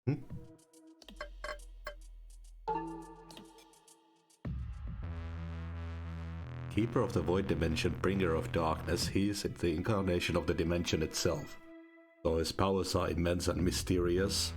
Hmm? Keeper of the Void Dimension, Bringer of Darkness, he is the incarnation of the dimension itself. So his powers are immense and mysterious.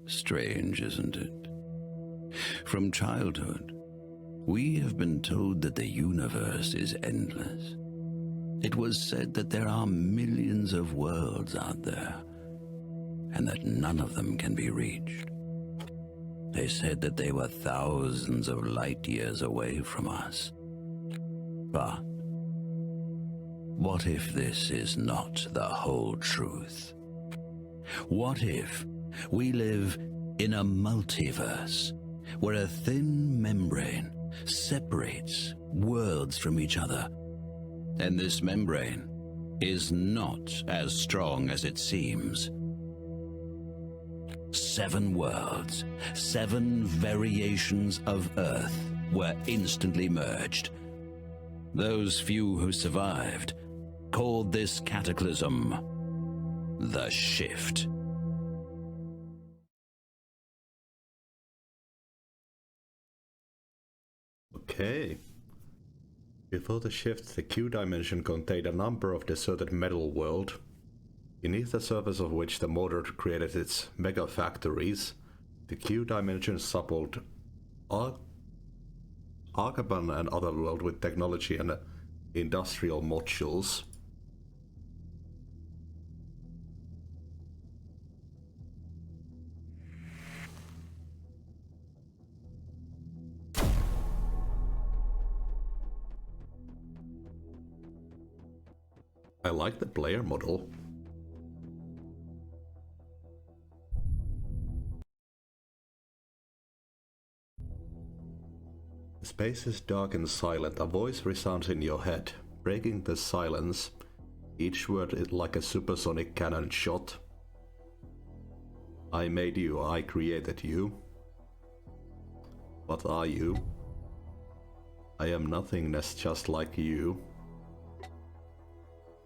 Strange, isn't it? From childhood, we have been told that the universe is endless. It was said that there are millions of worlds out there, and that none of them can be reached. They said that they were thousands of light years away from us. But what if this is not the whole truth? What if we live in a multiverse where a thin membrane separates worlds from each other, and this membrane is not as strong as it seems? 7 worlds, 7 variations of Earth were instantly merged. Those few who survived called this cataclysm the Shift. Okay. Before the shift, the Q dimension contained a number of deserted metal worlds, beneath the surface of which the motor created its mega factories. The Q dimension supplied Arcaban and other worlds with technology and industrial modules. I like the player model. The space is dark and silent. A voice resounds in your head, breaking the silence. Each word is like a supersonic cannon shot. I made you, I created you. What are you? I am nothingness just like you.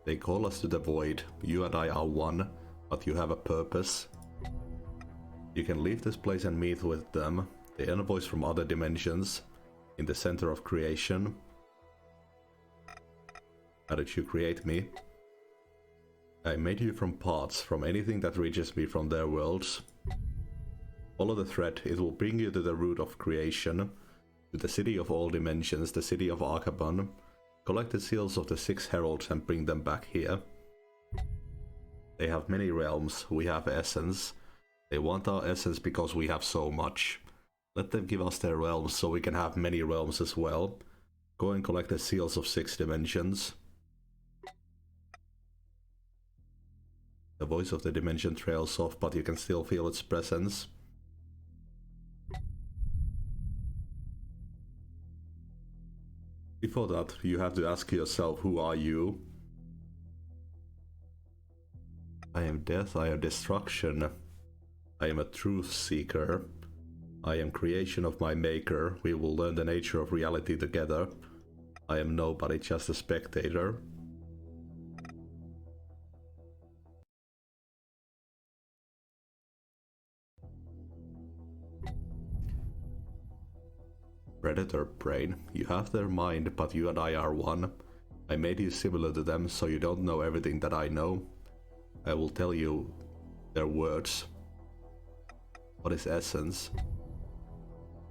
They call us to the void. You and I are one, but you have a purpose. You can leave this place and meet with them, the envoys from other dimensions, in the center of creation. How did you create me? I made you from parts, from anything that reaches me from their worlds. Follow the thread, it will bring you to the root of creation, to the city of all dimensions, the city of Arcaban. Collect the seals of the 6 heralds and bring them back here. They have many realms, we have essence. They want our essence because we have so much. Let them give us their realms so we can have many realms as well. Go and collect the seals of 6 dimensions. The voice of the dimension trails off, but you can still feel its presence. Before that, you have to ask yourself, who are you? I am death, I am destruction. I am a truth seeker. I am creation of my maker. We will learn the nature of reality together. I am nobody, just a spectator. Predator brain. You have their mind, but you and I are one. I made you similar to them, so you don't know everything that I know. I will tell you their words. What is essence?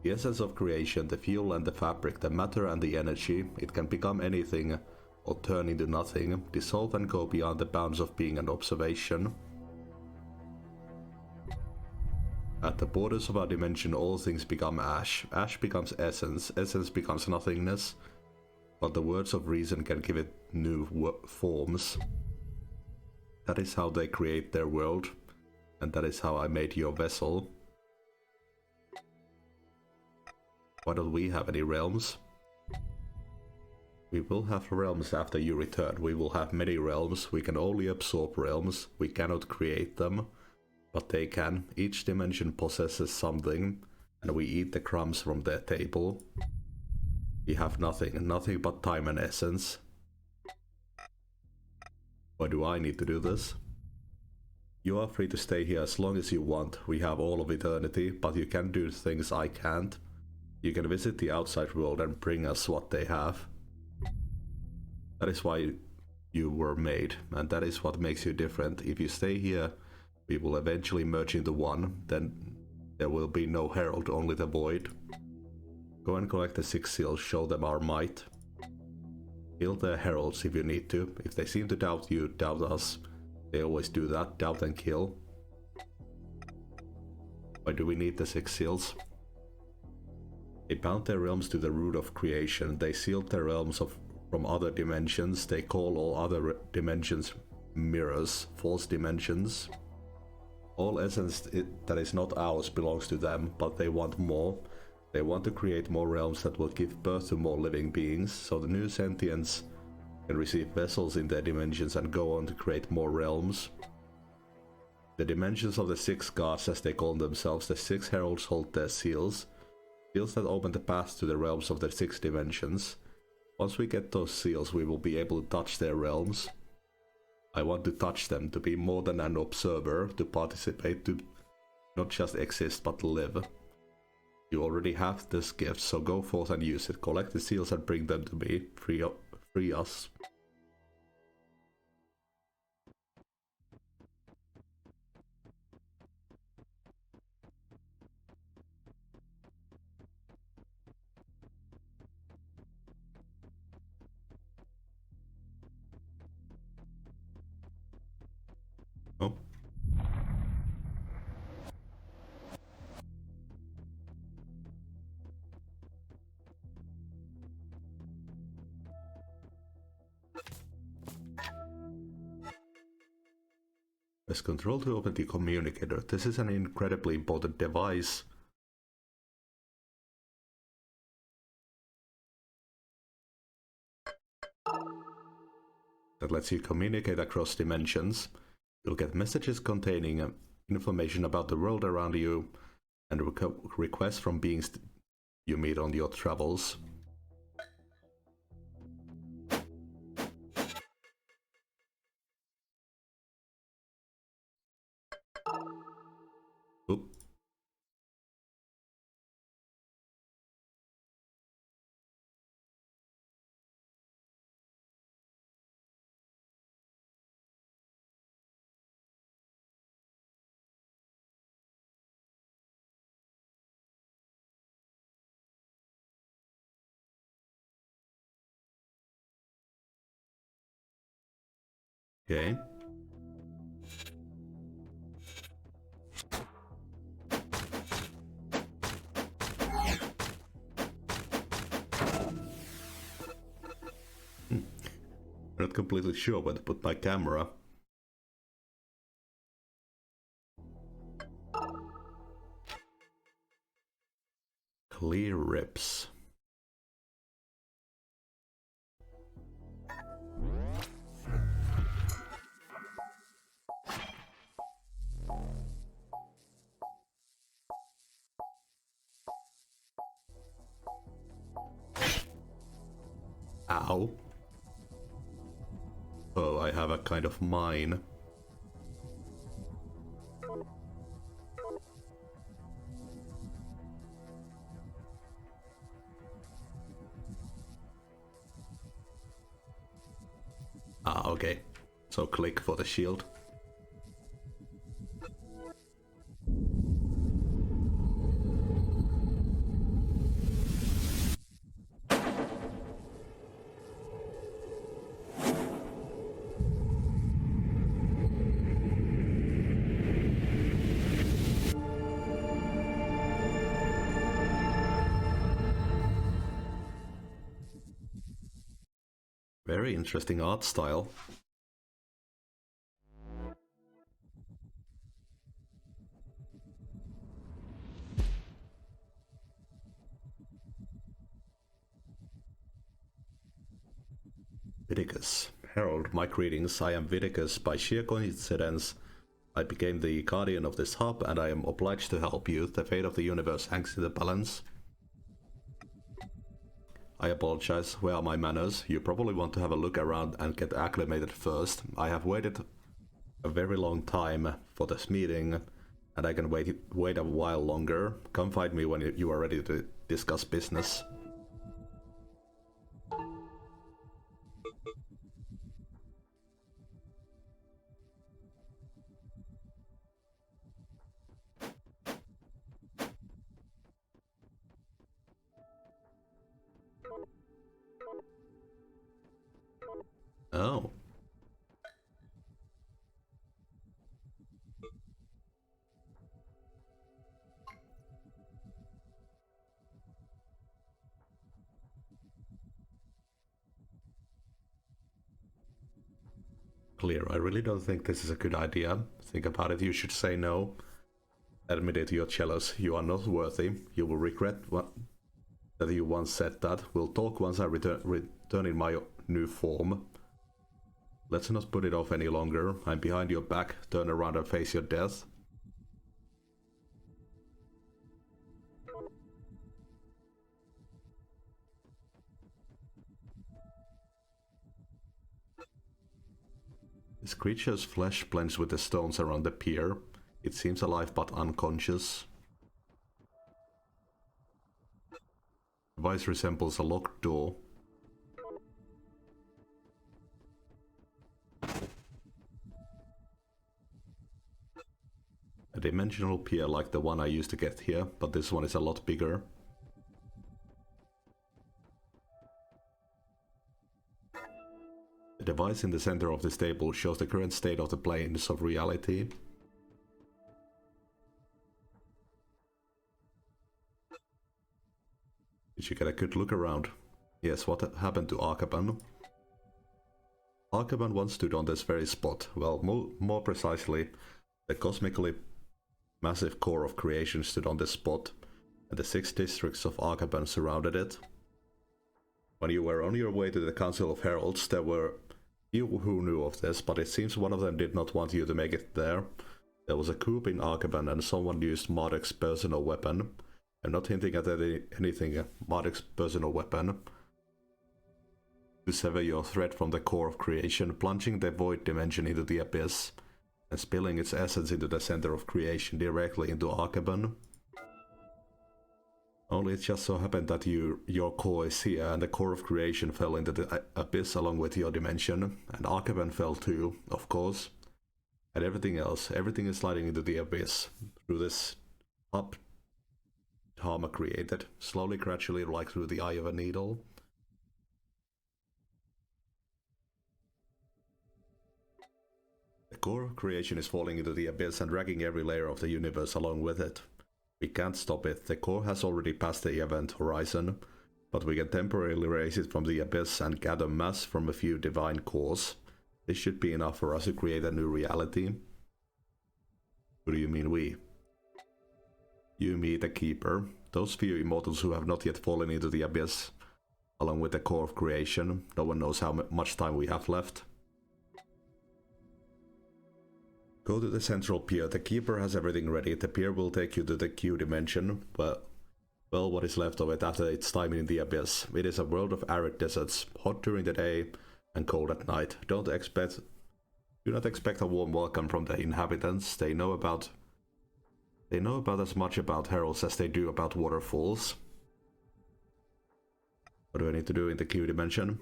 The essence of creation, the fuel and the fabric, the matter and the energy. It can become anything or turn into nothing, dissolve and go beyond the bounds of being an observation. At the borders of our dimension, all things become ash. Ash becomes essence. Essence becomes nothingness. But the words of reason can give it new forms. That is how they create their world. And that is how I made your vessel. Why don't we have any realms? We will have realms after you return. We will have many realms. We can only absorb realms. We cannot create them, but they can. Each dimension possesses something, and we eat the crumbs from their table. We have nothing but time and essence. Why do I need to do this? You are free to stay here as long as you want. We have all of eternity, but you can do things I can't. You can visit the outside world and bring us what they have. That is why you were made, and that is what makes you different. If you stay here, we will eventually merge into one. Then there will be no herald, only the void. Go and collect the 6 seals, show them our might. Kill their heralds if you need to. If they seem to doubt you, doubt us. They always do that, doubt and kill. Why do we need the 6 seals? They bound their realms to the root of creation. They sealed their realms from other dimensions. They call all other dimensions mirrors, false dimensions. All essence that is not ours belongs to them, but they want more. They want to create more realms that will give birth to more living beings, so the new sentients can receive vessels in their dimensions and go on to create more realms. The dimensions of the 6 gods, as they call themselves, the 6 heralds hold their seals. Seals that open the path to the realms of the 6 dimensions. Once we get those seals, we will be able to touch their realms. I want to touch them, to be more than an observer, to participate, to not just exist, but live. You already have this gift, so go forth and use it. Collect the seals and bring them to me. Free us. Oh. Press Control to open the communicator. This is an incredibly important device. That lets you communicate across dimensions. You'll get messages containing information about the world around you and requests from beings you meet on your travels. Oop. Okay. Not completely sure where to put my camera. Clear rips. Ow. Oh, I have a kind of mine. Ah, okay. So click for the shield. Very interesting art style. Viticus. Herald, my greetings. I am Viticus. By sheer coincidence, I became the guardian of this hub, and I am obliged to help you. The fate of the universe hangs in the balance. I apologize. Where are my manners? You probably want to have a look around and get acclimated first. I have waited a very long time for this meeting, and I can wait a while longer. Come find me when you are ready to discuss business. Oh. Clear. I really don't think this is a good idea. Think about it, you should say no. Admit it, you're jealous. You are not worthy. You will regret that you once said that. We'll talk once I return in my new form. Let's not put it off any longer. I'm behind your back. Turn around and face your death. This creature's flesh blends with the stones around the pier. It seems alive but unconscious. The device resembles a locked door. A dimensional pier like the one I used to get here, but this one is a lot bigger. The device in the center of this table shows the current state of the planes of reality. Did you get a good look around? Yes, what happened to Arcaban? Arcaban once stood on this very spot. Well, more precisely, the cosmically massive core of creation stood on this spot, and the 6 districts of Arcaban surrounded it. When you were on your way to the Council of Heralds, there were few who knew of this, but it seems one of them did not want you to make it there. There was a coup in Arcaban and someone used Marduk's personal weapon. I'm not hinting at anything, Marduk's personal weapon. To sever your thread from the core of creation, plunging the void dimension into the abyss, and spilling its essence into the center of creation directly into Arcaban. Only it just so happened that your core is here, and the core of creation fell into the abyss along with your dimension, and Arcaban fell too, of course. And everything else, everything is sliding into the abyss through this hub Dharma created, slowly, gradually, like through the eye of a needle. The core of creation is falling into the abyss and dragging every layer of the universe along with it. We can't stop it. The core has already passed the event horizon, but we can temporarily raise it from the abyss and gather mass from a few divine cores. This should be enough for us to create a new reality. Who do you mean we? You, me, the Keeper. Those few immortals who have not yet fallen into the abyss, along with the core of creation. No one knows how much time we have left. Go to the central pier. The Keeper has everything ready. The pier will take you to the Q dimension. Well, what is left of it after its time in the abyss. It is a world of arid deserts, hot during the day and cold at night. Do not expect a warm welcome from the inhabitants. They know about as much about heralds as they do about waterfalls. What do I need to do in the Q dimension?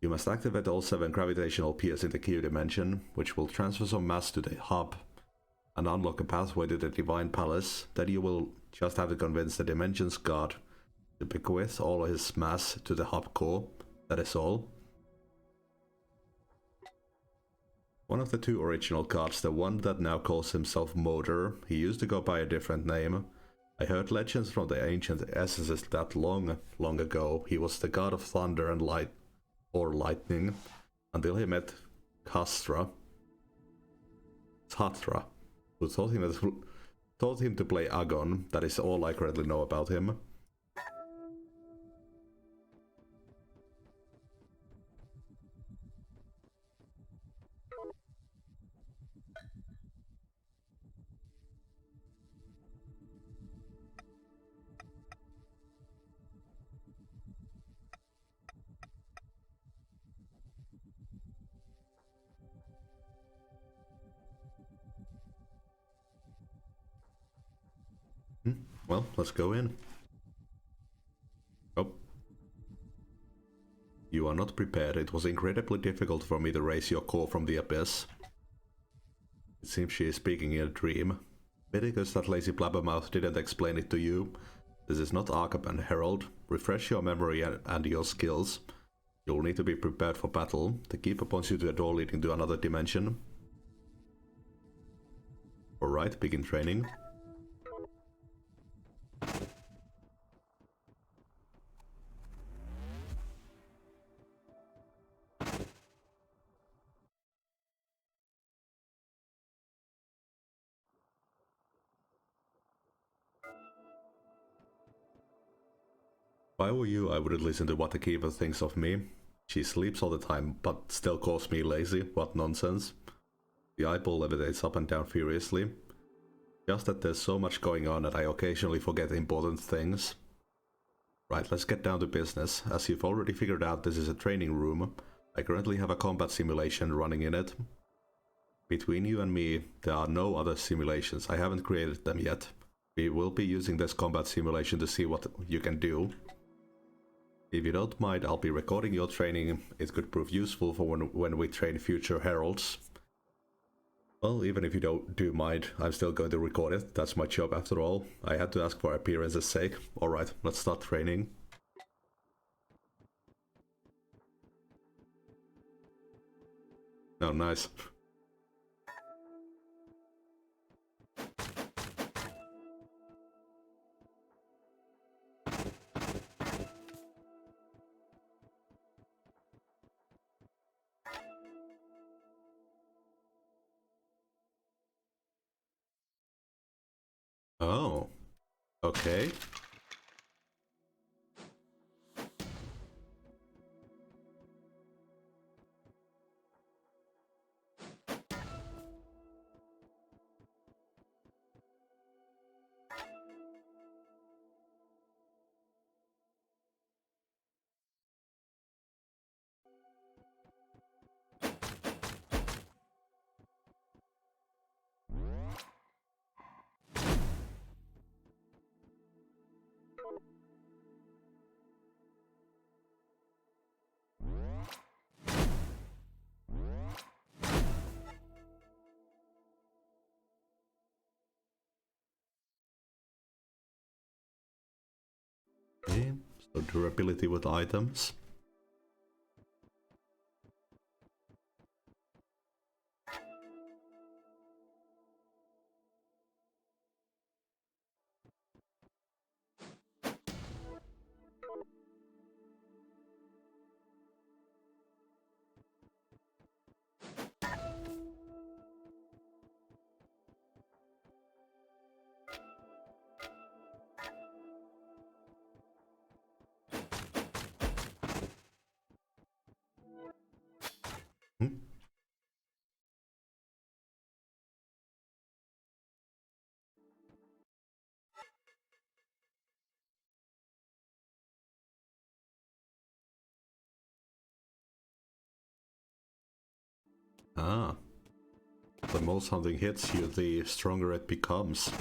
You must activate all 7 gravitational piers in the Q dimension, which will transfer some mass to the hub and unlock a pathway to the Divine Palace. Then you will just have to convince the Dimension's God to bequeath all his mass to the hub core. That is all. One of the 2 original gods, the one that now calls himself Moder, he used to go by a different name. I heard legends from the ancient essences that long ago he was the god of thunder and light, or lightning, until he met Thatra, who taught him to play Agon. That is all I currently know about him. Well, let's go in. Oh. You are not prepared. It was incredibly difficult for me to raise your core from the abyss. It seems she is speaking in a dream. Because that lazy blabbermouth didn't explain it to you. This is not Arkham and Herald. Refresh your memory and your skills. You'll need to be prepared for battle. The keeper points you to a door leading to another dimension. Alright, begin training. If I were you, I wouldn't listen to what the keeper thinks of me. She sleeps all the time, but still calls me lazy. What nonsense. The eyeball levitates up and down furiously. Just that there's so much going on that I occasionally forget important things. Right, let's get down to business. As you've already figured out, this is a training room. I currently have a combat simulation running in it. Between you and me, there are no other simulations. I haven't created them yet. We will be using this combat simulation to see what you can do. If you don't mind, I'll be recording your training. It could prove useful for when we train future heralds. Well, even if you do mind, I'm still going to record it. That's my job after all. I had to ask for appearance's sake. Alright, let's start training. Oh, nice. Oh, okay. Okay, so durability with items. Hmm? Ah, the more something hits you, the stronger it becomes.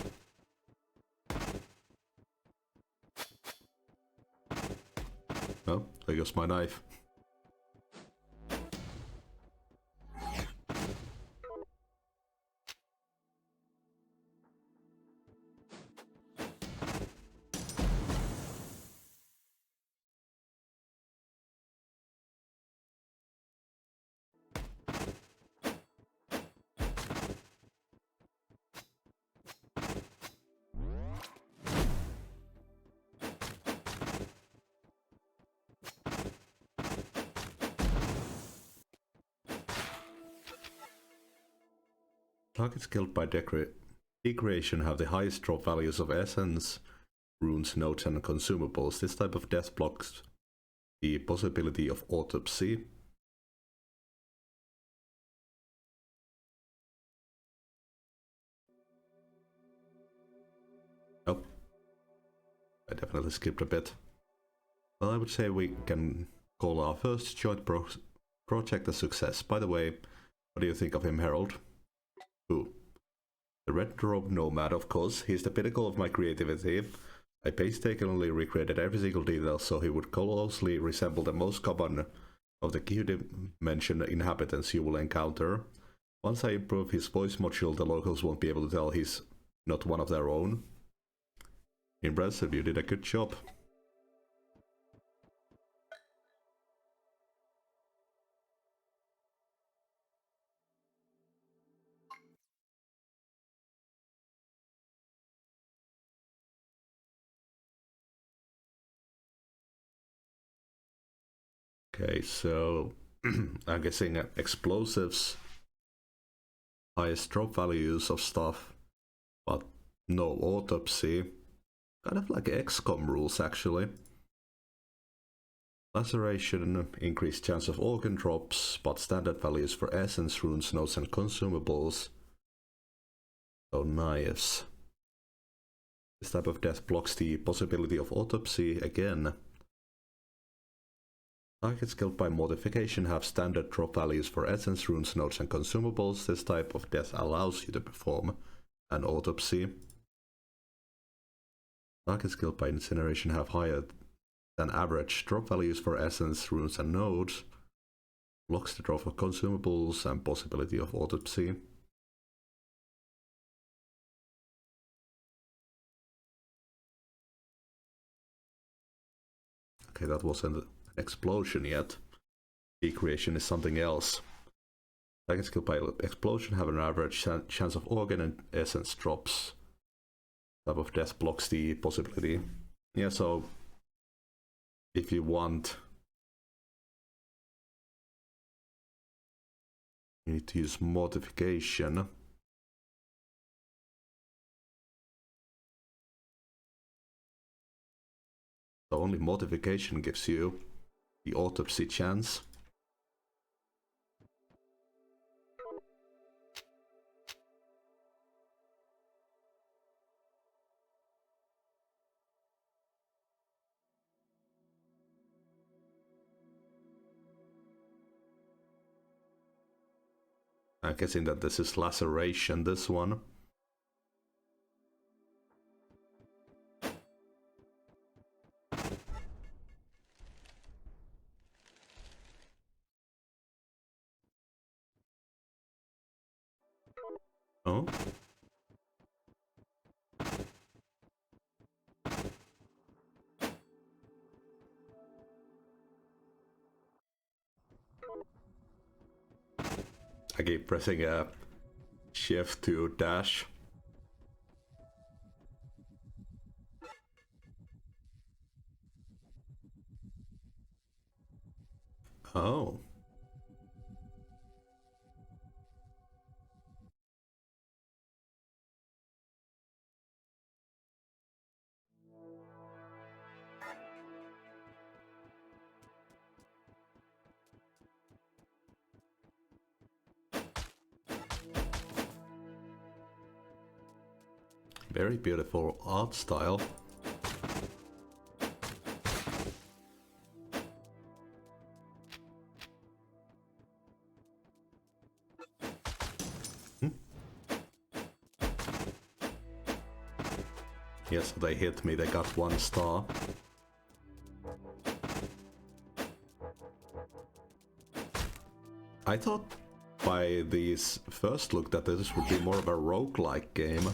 Oh, there goes my knife. Targets killed by degradation have the highest drop values of essence, runes, notes, and consumables. This type of death blocks the possibility of autopsy. Oh, I definitely skipped a bit. Well, I would say we can call our first joint project a success. By the way, what do you think of him, Harold? Who? The red robe nomad, of course, he's the pinnacle of my creativity. I painstakingly recreated every single detail so he would closely resemble the most common of the Q-dimension inhabitants you will encounter. Once I improve his voice module, the locals won't be able to tell he's not one of their own. Impressive, you did a good job. Okay, so I'm guessing explosives, highest drop values of stuff, but no autopsy. Kind of like XCOM rules, actually. Laceration, increased chance of organ drops, but standard values for essence, runes, notes, and consumables. So knives. This type of death blocks the possibility of autopsy again. Targets killed by mortification have standard drop values for essence, runes, notes, and consumables. This type of death allows you to perform an autopsy. Targets killed by incineration have higher than average drop values for essence, runes, and nodes. Blocks the drop of consumables and possibility of autopsy. Okay, that wasn't an explosion yet. Decreation is something else. Targets killed by explosion have an average chance of organ and essence drops. Type of death blocks the possibility. Yeah, so if you want, you need to use mortification. So only mortification gives you the autopsy chance. I'm guessing that this is laceration, this one. Oh? I keep pressing shift to dash. Oh. Very beautiful art style. Yes, they hit me, they got 1 star. I thought by this first look that this would be more of a roguelike game.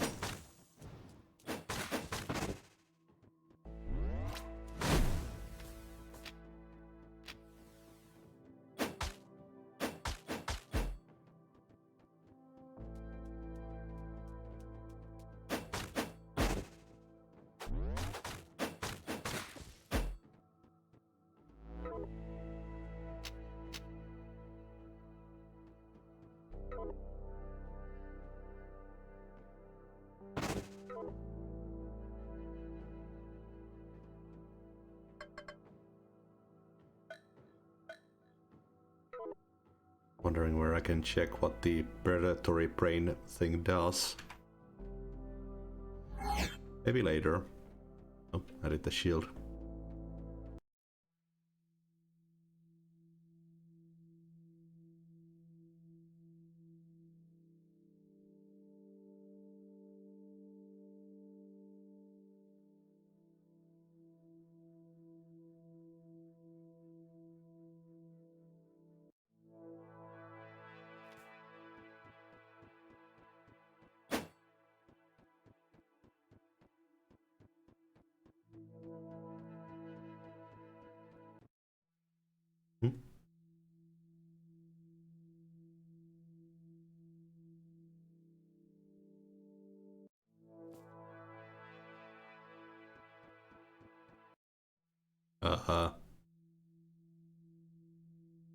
Wondering where I can check what the predatory brain thing does. Maybe later. Oh, I did the shield.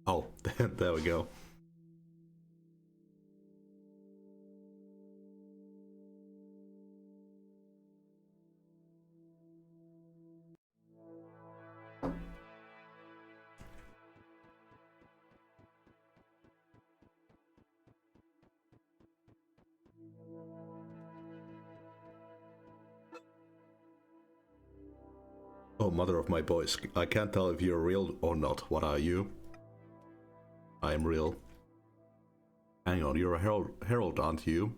Oh, there we go. Oh, mother of my boys, I can't tell if you're real or not. What are you? I am real. Hang on, you're a herald, aren't you?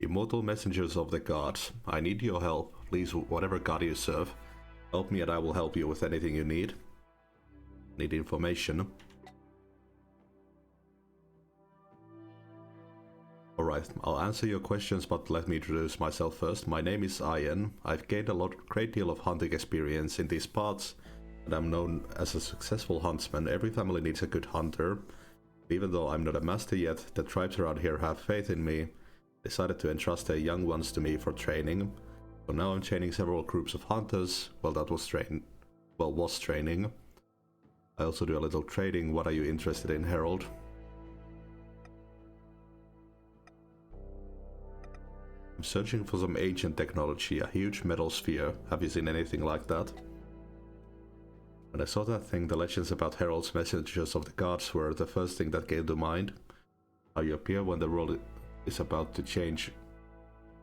Immortal messengers of the gods. I need your help. Please, whatever god you serve, help me and I will help you with anything you need. Need information. Alright, I'll answer your questions, but let me introduce myself first. My name is Ian. I've gained a great deal of hunting experience in these parts, and I'm known as a successful huntsman. Every family needs a good hunter. Even though I'm not a master yet, the tribes around here have faith in me. Decided to entrust their young ones to me for training. So now I'm training several groups of hunters. Well, that was training. I also do a little trading. What are you interested in, Herald? I'm searching for some ancient technology, a huge metal sphere. Have you seen anything like that? When I saw that thing, the legends about heralds, messengers of the gods were the first thing that came to mind. How you appear when the world is about to change,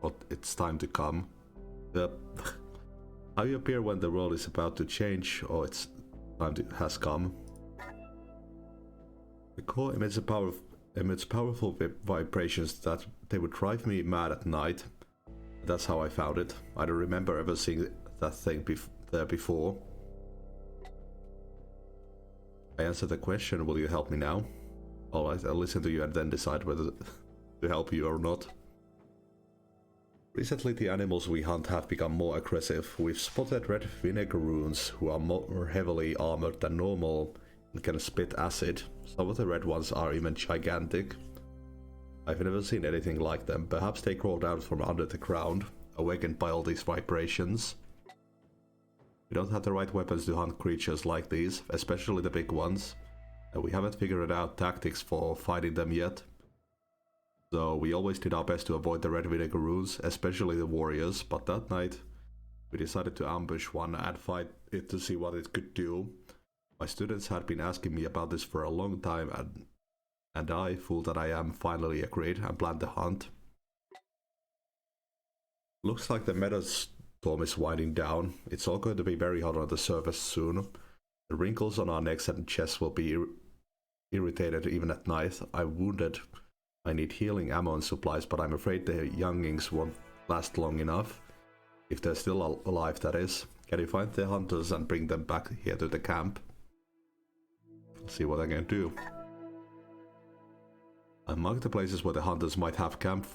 or it's time to come. How you appear when the world is about to change, or its time has come. The core emits powerful vibrations that they would drive me mad at night. That's how I found it. I don't remember ever seeing that thing there before. I answered the question, will you help me now? Alright, I'll listen to you and then decide whether to help you or not. Recently the animals we hunt have become more aggressive. We've spotted red vinegaroons who are more heavily armored than normal and can spit acid. Some of the red ones are even gigantic. I've never seen anything like them. Perhaps they crawled out from under the ground, awakened by all these vibrations. We don't have the right weapons to hunt creatures like these, especially the big ones, and we haven't figured out tactics for fighting them yet. So we always did our best to avoid the red vinegaroons, especially the warriors, but that night we decided to ambush one and fight it to see what it could do. My students had been asking me about this for a long time, and I, fool that I am, finally agreed and planned the hunt. Looks like the metastorm is winding down. It's all going to be very hot on the surface soon. The wrinkles on our necks and chests will be irritated even at night. I'm wounded. I need healing ammo and supplies, but I'm afraid the youngings won't last long enough. If they're still alive, that is. Can you find the hunters and bring them back here to the camp? Let's see what I can do. I marked the places where the hunters might have camped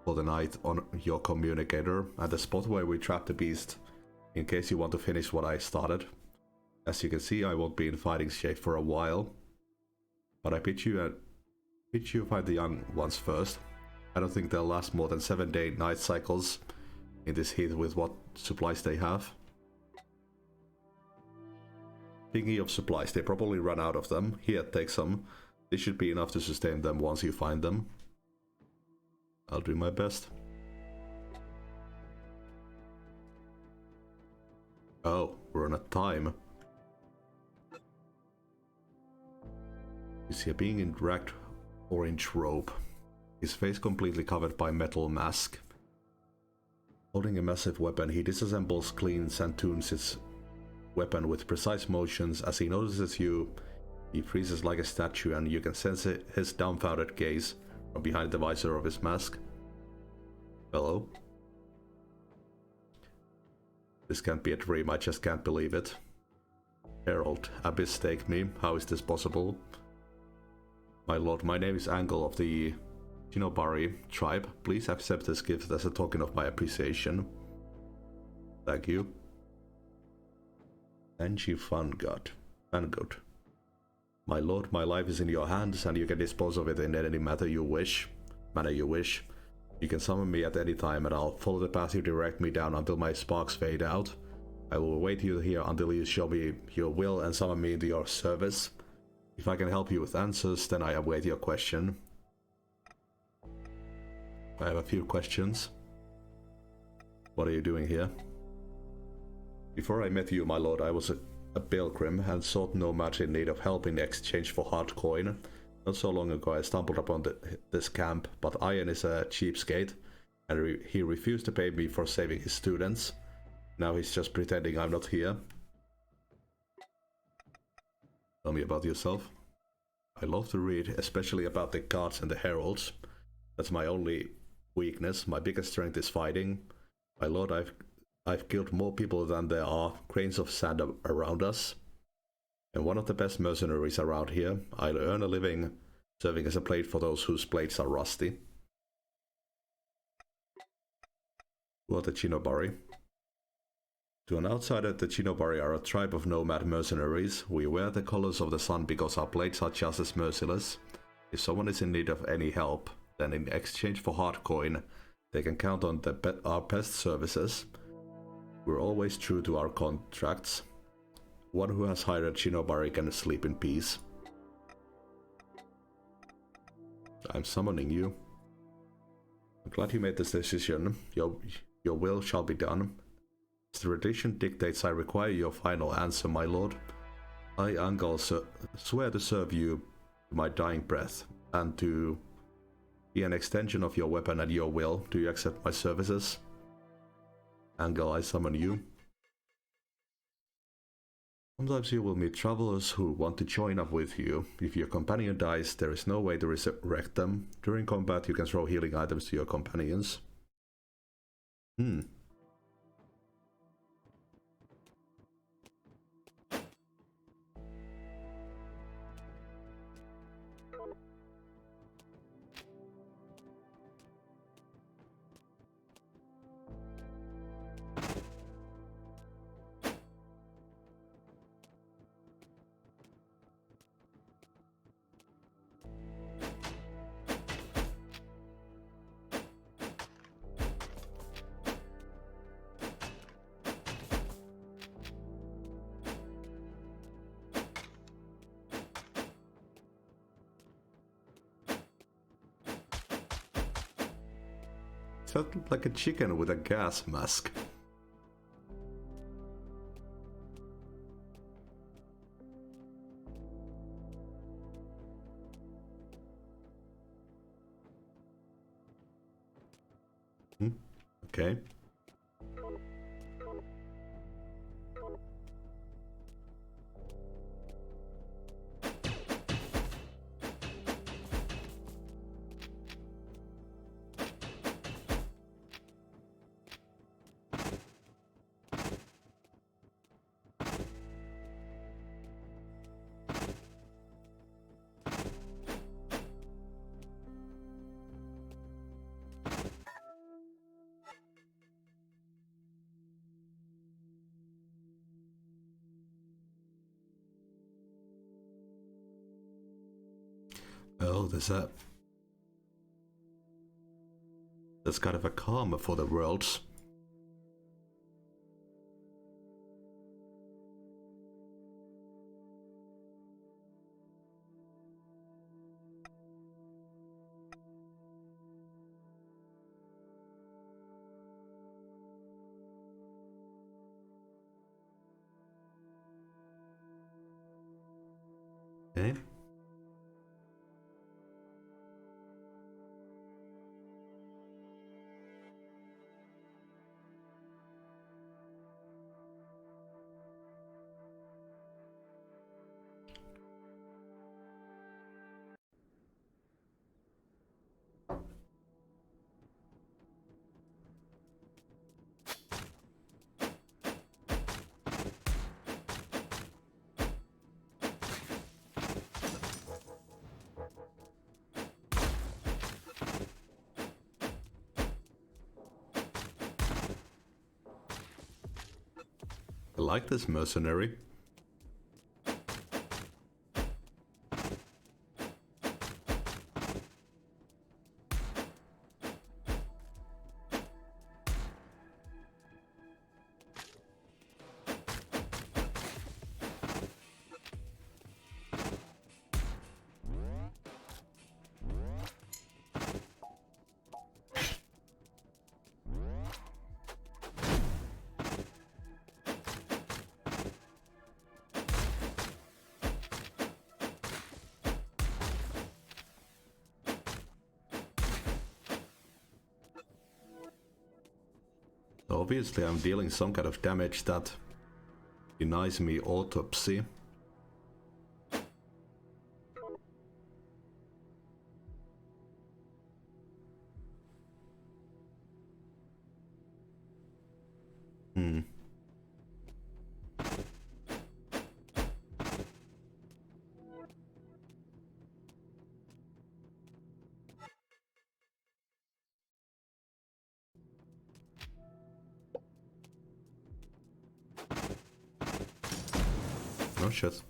for the night on your communicator, and the spot where we trapped the beast, in case you want to finish what I started. As you can see, I won't be in fighting shape for a while, but I pitch you find the young ones first. I don't think they'll last more than 7-day night cycles in this heat with what supplies they have. Speaking of supplies, they probably run out of them. Here, take some. This should be enough to sustain them once you find them. I'll do my best. Oh, we're on a time. You see a being in dragged orange robe, his face completely covered by metal mask. Holding a massive weapon, he disassembles, cleans and tunes his weapon with precise motions. As he notices you, he freezes like a statue, and you can sense his dumbfounded gaze from behind the visor of his mask. Hello? This can't be a dream, I just can't believe it. Herald, Abyss take me, how is this possible? My lord, my name is Angle of the Shinobari tribe. Please accept this gift as a token of my appreciation. Thank you. Angie Fangod. My lord, my life is in your hands, and you can dispose of it in any manner you wish. You can summon me at any time, and I'll follow the path you direct me down until my sparks fade out. I will wait you here until you show me your will and summon me into your service. If I can help you with answers, then I await your question. I have a few questions. What are you doing here? Before I met you, my lord, I was a pilgrim and sought no match in need of help in exchange for hard coin. Not so long ago I stumbled upon this camp, but Iron is a cheapskate, and he refused to pay me for saving his students. Now he's just pretending I'm not here. Tell me about yourself. I love to read, especially about the gods and the heralds. That's my only weakness. My biggest strength is fighting. My lord, I've killed more people than there are grains of sand around us. And one of the best mercenaries around here. I'll earn a living serving as a blade for those whose blades are rusty. Who are the Chinobari? To an outsider, the Chinobari are a tribe of nomad mercenaries. We wear the colors of the sun because our blades are just as merciless. If someone is in need of any help, then in exchange for hard coin, they can count on our best services. We're always true to our contracts. One who has hired a Chinobari can sleep in peace. I'm summoning you. I'm glad you made this decision. Your will shall be done. As the tradition dictates, I require your final answer, my lord. I, Undungeon, swear to serve you to my dying breath, and to be an extension of your weapon at your will. Do you accept my services? Undungeon, I summon you. Sometimes you will meet travelers who want to join up with you. If your companion dies, there is no way to resurrect them. During combat, you can throw healing items to your companions. Sounded like a chicken with a gas mask. Okay. Oh, there's that. That's kind of a karma for the worlds. Okay. I like this mercenary. obviously I'm dealing some kind of damage that denies me autopsy. Oh shit.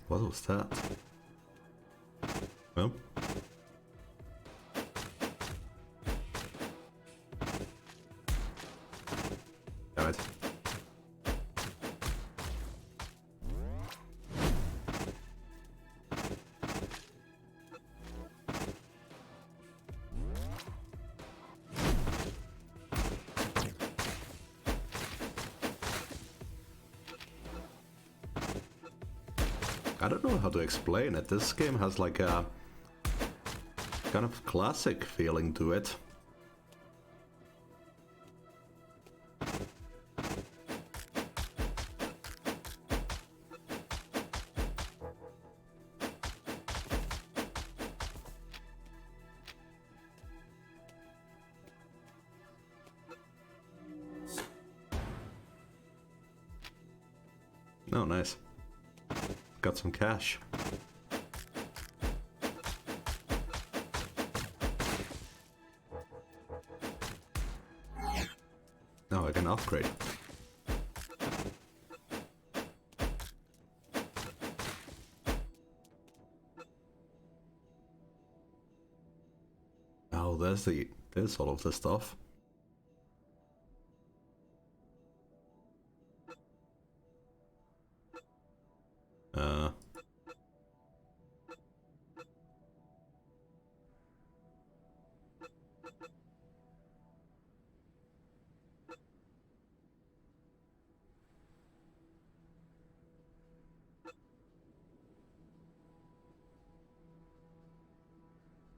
What was that? Well. Damn it. I don't know how to explain it. This game has like a kind of classic feeling to it. Oh, nice. Got some cash. Now I can upgrade. Oh, there's all of the stuff.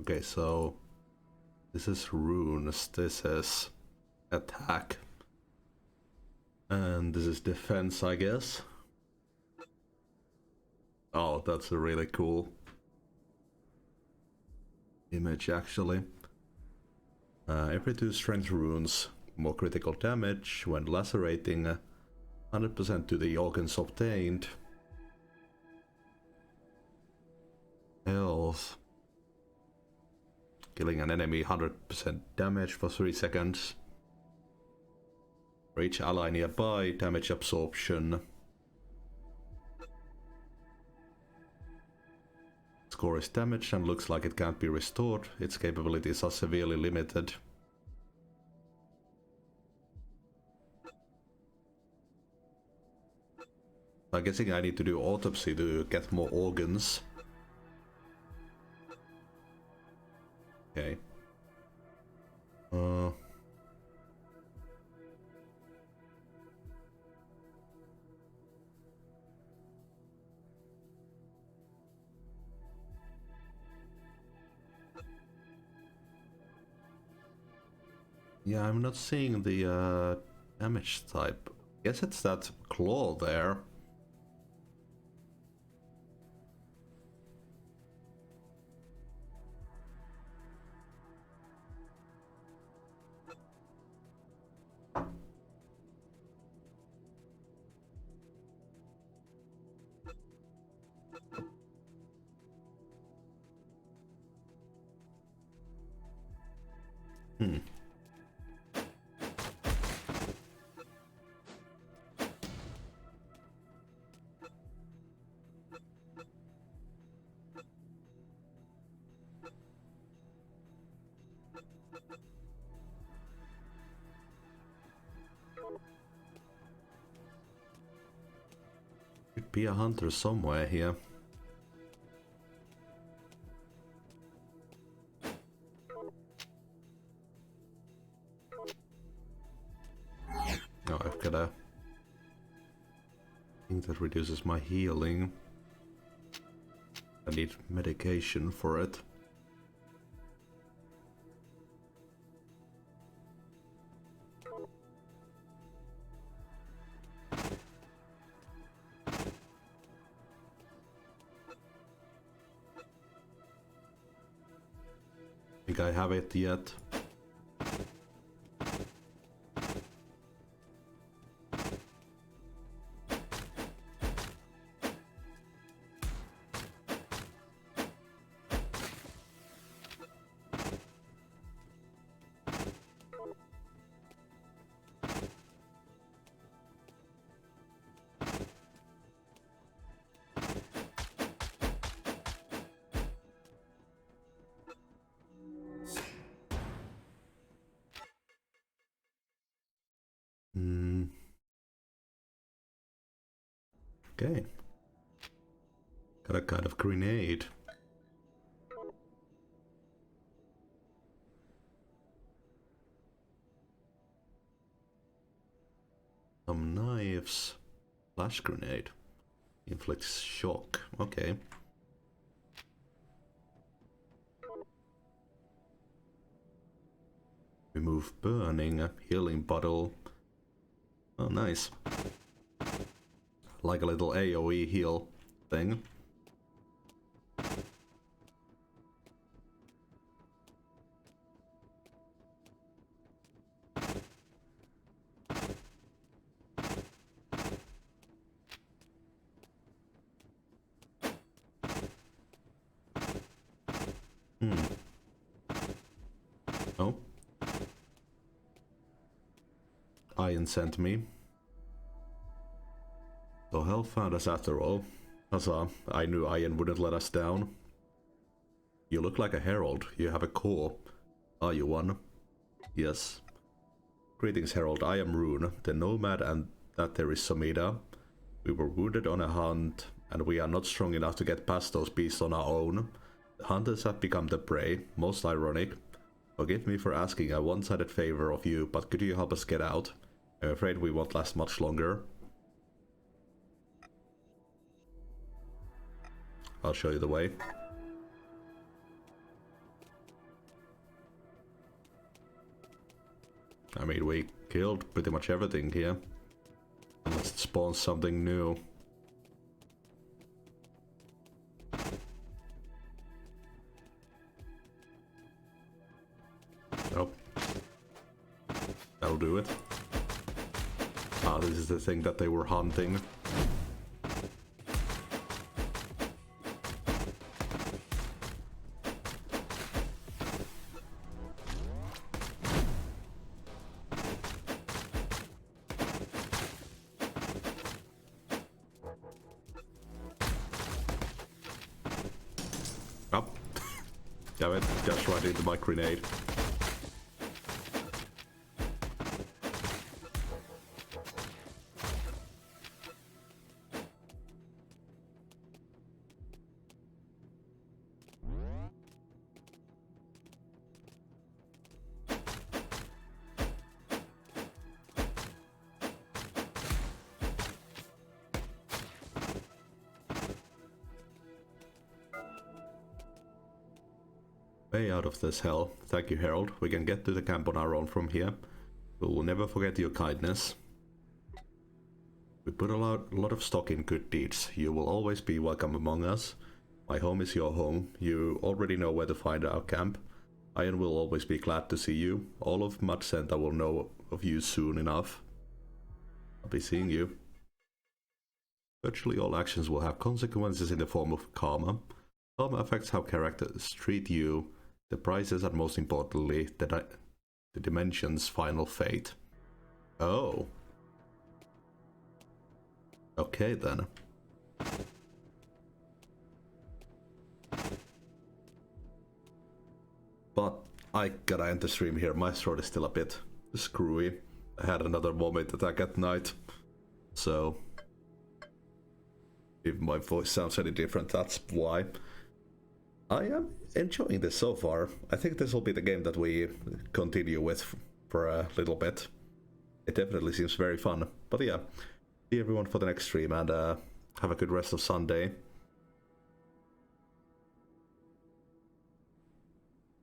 Okay, so this is runes, this is attack, and this is defense, I guess. Oh, that's a really cool image, actually. Every 2 strength runes, more critical damage when lacerating, 100% to the organs obtained. Health. Killing an enemy 100% damage for 3 seconds. For each ally nearby, damage absorption. Score is damaged and looks like it can't be restored. Its capabilities are severely limited. I'm guessing I need to do autopsy to get more organs. Okay. Yeah, I'm not seeing the damage type. Guess it's that claw there. be a hunter somewhere here. Oh, I've got a thing that reduces my healing. I need medication for it. Think I have it yet. Okay. Got a kind of grenade. Some knives. Flash grenade. Inflicts shock. Okay. Remove burning. A healing bottle. Oh, nice. Like a little AoE heal thing. Oh. Ian sent me. So hell found us after all. Huzzah, I knew Ian wouldn't let us down. You look like a herald. You have a core. Are you one? Yes. Greetings, Herald. I am Rune, the nomad, and that there is Somida. We were wounded on a hunt, and we are not strong enough to get past those beasts on our own. The hunters have become the prey. Most ironic. Forgive me for asking a one-sided favor of you, but could you help us get out? I'm afraid we won't last much longer. I'll show you the way. I mean, we killed pretty much everything here. Unless it spawns something new. Oh. That'll do it. Ah, this is the thing that they were hunting. Oh. Damn it, just right into my grenade. Way out of this hell. Thank you, Herald. We can get to the camp on our own from here. We will never forget your kindness. We put a lot of stock in good deeds. You will always be welcome among us. My home is your home. You already know where to find our camp. Ian will always be glad to see you. All of Mud Center will know of you soon enough. I'll be seeing you. Virtually all actions will have consequences in the form of karma. Karma affects how characters treat you, the prizes, and most importantly, the dimension's final fate. Oh. Okay then. But I gotta end the stream here. My throat is still a bit screwy. I had another vomit attack at night. So If my voice sounds any different, that's why. I am enjoying this so far. I think this will be the game that we continue with for a little bit. It definitely seems very fun. But yeah, see everyone for the next stream, and have a good rest of Sunday.